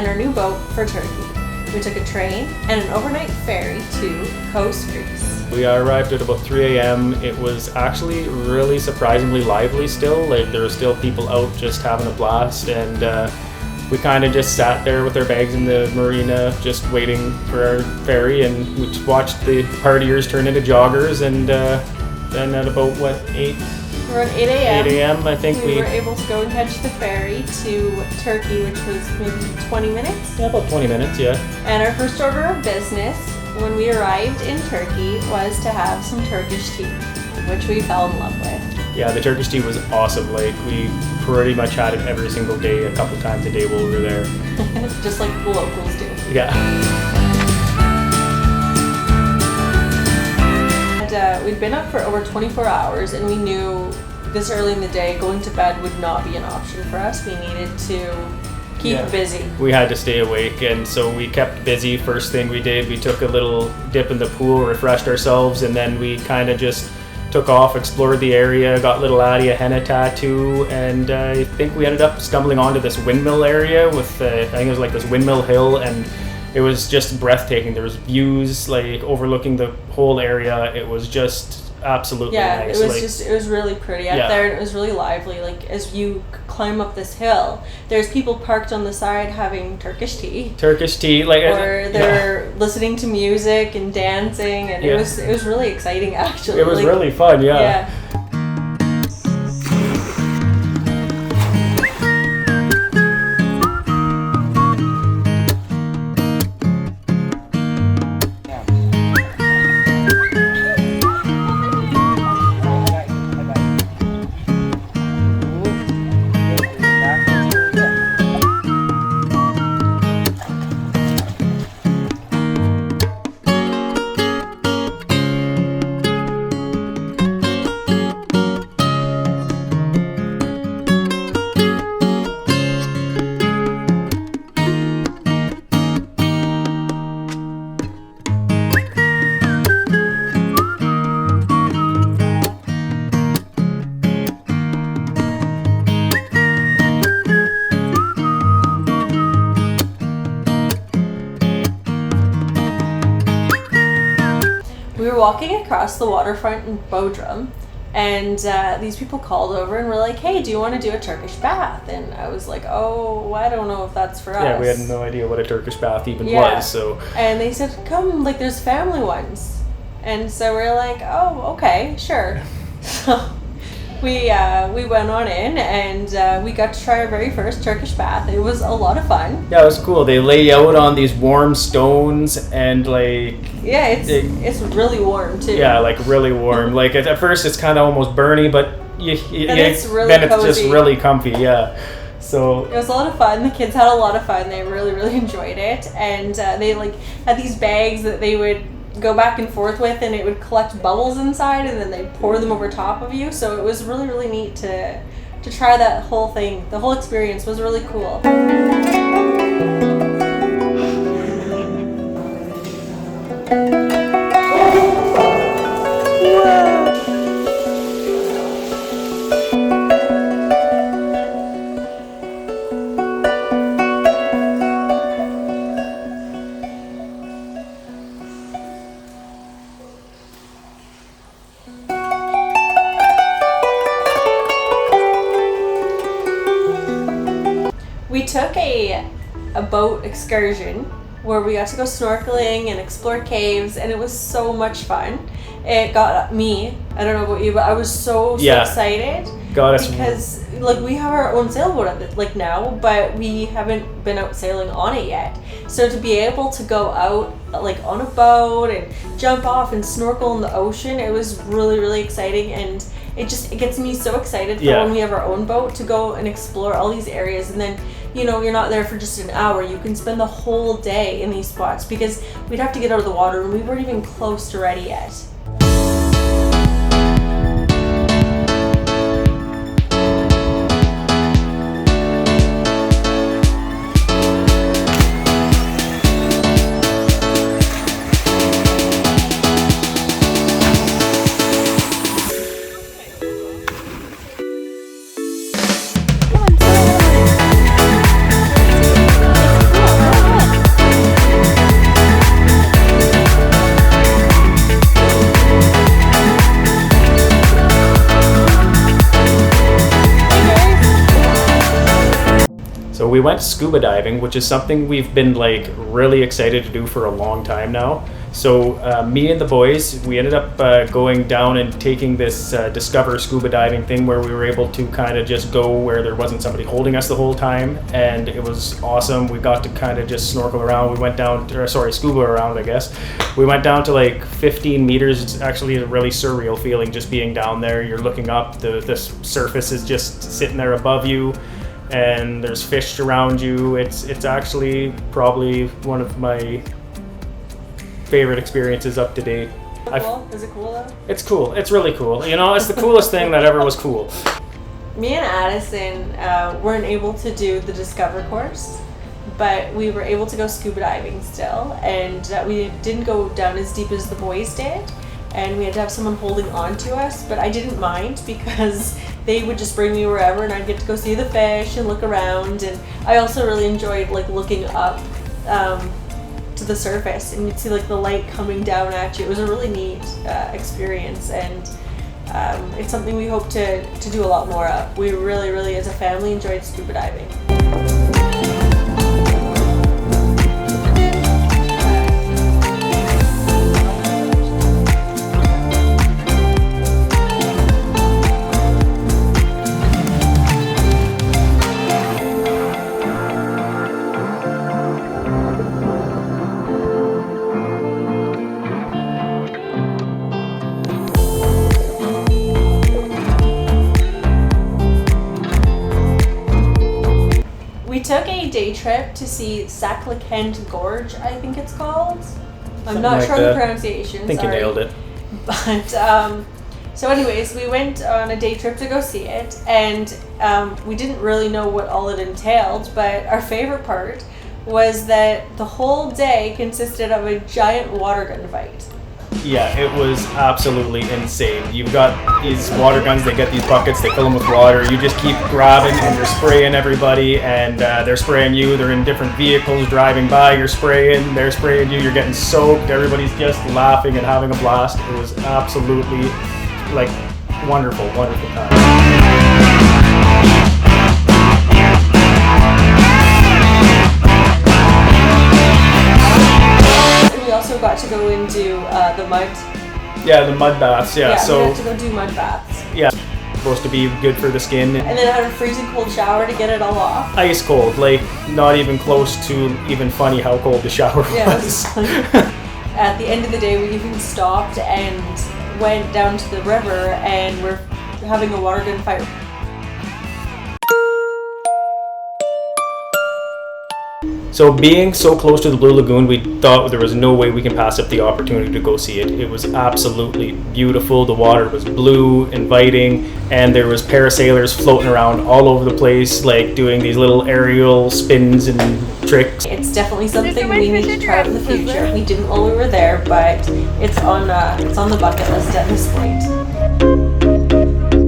and our new boat for Turkey. We took a train and an overnight ferry to coast Greece. We arrived at about 3 a.m. It was actually really surprisingly lively still. Like there were still people out just having a blast, and we kind of just sat there with our bags in the marina just waiting for our ferry, and we just watched the partiers turn into joggers, and then at about 8? Around 8 a.m. 8 a.m. I think we were able to go and catch the ferry to Turkey, which was maybe 20 minutes. Yeah, about 20 minutes, yeah. And our first order of business when we arrived in Turkey was to have some Turkish tea, which we fell in love with. Yeah, the Turkish tea was awesome. Like we pretty much had it every single day, a couple times a day while we were there. Just like the locals do. Yeah. We'd been up for over 24 hours, and we knew this early in the day going to bed would not be an option for us. We needed to keep busy. We had to stay awake, and so we kept busy. First thing we did, we took a little dip in the pool, refreshed ourselves, and then we kind of just took off, explored the area, got little Addie a henna tattoo, and I think we ended up stumbling onto this windmill area with, I think it was like this windmill hill, and it was just breathtaking. There was views like overlooking the whole area. It was just absolutely nice. It was really pretty out there, and it was really lively. Like as you climb up this hill, there's people parked on the side having Turkish tea. Like, or they're listening to music and dancing, and it was really exciting actually. It was really fun, Yeah. We were walking across the waterfront in Bodrum, and these people called over and were like, hey, do you want to do a Turkish bath? And I was like, oh, I don't know if that's for us. Yeah, we had no idea what a Turkish bath even was. So. And they said, come, like there's family ones. And so we're like, oh, okay, sure. So we went on in, and we got to try our very first Turkish bath. It was a lot of fun. Yeah, it was cool. They lay you out on these warm stones, and like... Yeah, it's really warm too. Yeah, like really warm. Like at first it's kind of almost burny, but it's really then it's cozy. just really comfy. Yeah. So it was a lot of fun. The kids had a lot of fun. They really, really enjoyed it, and they like had these bags that they would go back and forth with, and it would collect bubbles inside, and then they'd pour them over top of you. So it was really, really neat to try that whole thing. The whole experience was really cool. We took a boat excursion where we got to go snorkeling and explore caves, and it was so much fun. It got me, I don't know about you, but I was so excited. Got us. Because like we have our own sailboat now, but we haven't been out sailing on it yet. So to be able to go out like on a boat and jump off and snorkel in the ocean, it was really, really exciting, and it gets me so excited for when we have our own boat to go and explore all these areas. And then, you know, you're not there for just an hour. You can spend the whole day in these spots, because we'd have to get out of the water and we weren't even close to ready yet. we went scuba diving, which is something we've been like really excited to do for a long time now. So me and the boys, we ended up going down and taking this Discover scuba diving thing where we were able to kind of just go where there wasn't somebody holding us the whole time, and it was awesome. We got to kind of just snorkel around. We went down to, scuba around, I guess. We went down to like 15 meters. It's actually a really surreal feeling just being down there. You're looking up, the surface is just sitting there above you, and there's fish around you. It's actually probably one of my favorite experiences up to date. Cool? Is it cool though? It's cool. It's really cool. You know, it's the coolest thing that ever was cool. Me and Addison weren't able to do the Discover course, but we were able to go scuba diving still, and we didn't go down as deep as the boys did, and we had to have someone holding on to us, but I didn't mind because they would just bring me wherever and I'd get to go see the fish and look around. And I also really enjoyed like looking up to the surface, and you'd see like the light coming down at you. It was a really neat experience, and it's something we hope to do a lot more of. We really as a family enjoyed scuba diving. We took a day trip to see Saclacant Gorge, I think it's called. I'm not sure on the pronunciation. I think sorry. you nailed it. But so anyways, we went on a day trip to go see it, and we didn't really know what all it entailed, but our favorite part was that the whole day consisted of a giant water gun fight. Yeah, it was absolutely insane. You've got these water guns, they get these buckets, they fill them with water. You just keep grabbing and you're spraying everybody, and they're spraying you. They're in different vehicles driving by, you're spraying, they're spraying you, you're getting soaked. Everybody's just laughing and having a blast. It was absolutely like wonderful time. We also got to go into the mud. Yeah, the mud baths. Yeah, so we had to go do mud baths. Yeah, supposed to be good for the skin. And then had a freezing cold shower to get it all off. Ice cold, like not even close to even funny how cold the shower was. Yeah, it was funny. At the end of the day, we even stopped and went down to the river, and we're having a water gun fight. So being so close to the Blue Lagoon, we thought there was no way we can pass up the opportunity to go see it. It was absolutely beautiful. The water was blue, inviting, and there was parasailers floating around all over the place, like doing these little aerial spins and tricks. It's definitely something we need to try out in the future. We didn't while we were there, but it's on the bucket list at this point.